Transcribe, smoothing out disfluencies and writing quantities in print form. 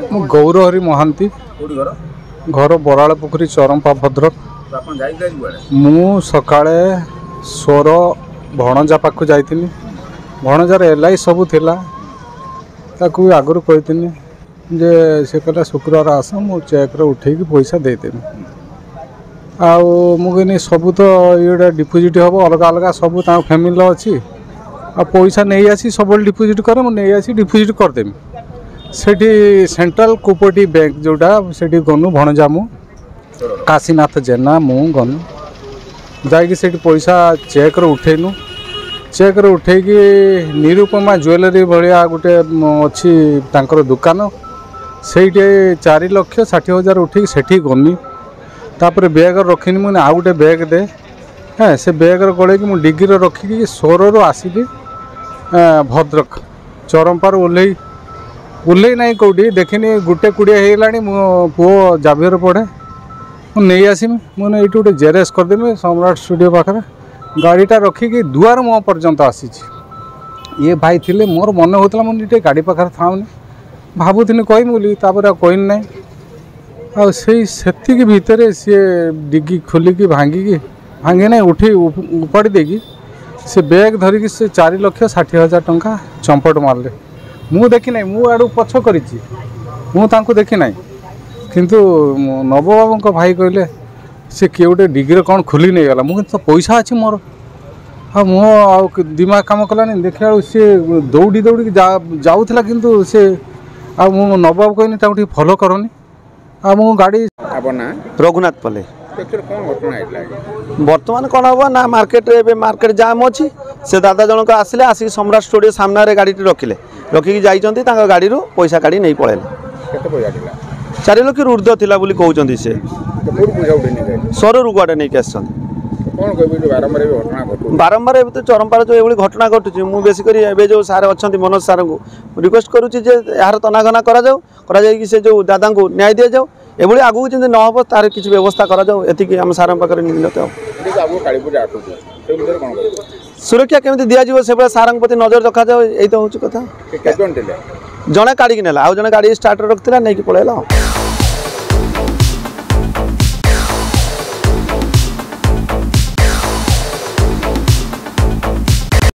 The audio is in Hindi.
मु गौरहरी महांती घर बराल पुखरी चरंपा भद्रक। मु सकाळे स्वर भणजा पाखु जाइथिनी। भणजार एलआई सबू थिला ताकू आगुरी कहिथिनी जे से कहला शुक्रवार आस मु चेक उठे पैसा देदेमी। आउ मुझे सबू तो ये डिपोजिट हम अलग अलग सबू फैमिली अच्छी आ पैसा नहीं आसी सब डिपोजिट करे मुझे आसी डिपोजिट करदेमी। सेठी सेंट्रल कोऑपरेटिव बैंक जोटा सेठी गनु भणजा मु काशीनाथ जेना मु गनु जाकि सेठी पैसा चेक उठेनु। चेक उठे निरुपमा ज्वेलरी भाया गोटे अच्छी तांकर दुकान से 4,60,000 उठे सेठी गनी। तापर बैग रखनी मुझे आउ गोटे बैग दे हाँ से बैग गड़े मुझे डिग्री रखिकी सोर आसिली भद्रक चरंपार ओल्ल ना कौटी देखनी गोटे कुड़िया होगा मो पुओ जाभियर पढ़े मुझे आसमी मुझे ये गोटे जेरेस करदेमी सम्राट स्टूडियो पाखे गाड़ीटा रखिकी दुआर मुह पर्यंत आसी ये भाई थे मोर मन होता मुझे गाड़ी पाखे थाऊनी भावुनी कहमी बोली कहनी ना आती भितर सी डिगी खोलिकी भांगी ना उठी उपाड़ी देकी से बैग धरिकी से 4,60,000 टंका चंपट मारले। मु देखी ना मु आड़ पछ करी मुझे देखी ना किंतु नवबाबू भाई कहले से किए गोटे डिग्री कौन खोली नहीं गला मुझे तो पैसा अच्छी मोर हाँ मु दिमाग काम कलानी देखा सी दौड़ी दौड़ी जाऊला किंतु से आ नवबाबू कहनी फॉलो करनी आ मु गाड़ी रघुनाथ पल्ले बर्तमान कौन हम ना मार्केट जाम अच्छी से दादा जनक आसिले आसिक सम्राट स्टूडियो सामने गाड़ी रखिले रखिकी जाइए गाड़ी पैसा काढ़ी नहीं पड़ेगा 4 लाख ऊर्ध्व थिला बोली कहते से सरु गुआटे नहीं आस बारंबार तो चरंपार जो ये घटना घटुची मुझे बेसिकली जो सार अच्छा मनोज सार को रिक्वेस्ट करुच्ची यार तनाघना करा से जो दादा को न्याय दि जाऊ ये आगू जब न हम तार किसी व्यवस्था कराई आम सार पाखे मिलते सुरक्षा केमी दिज्व से सार प्रति नजर रखा जाए यही तो हूँ कथा जड़े काढ़ी नेला आउ जड़े गाड़ी स्टार्ट रखा नहीं पलैला।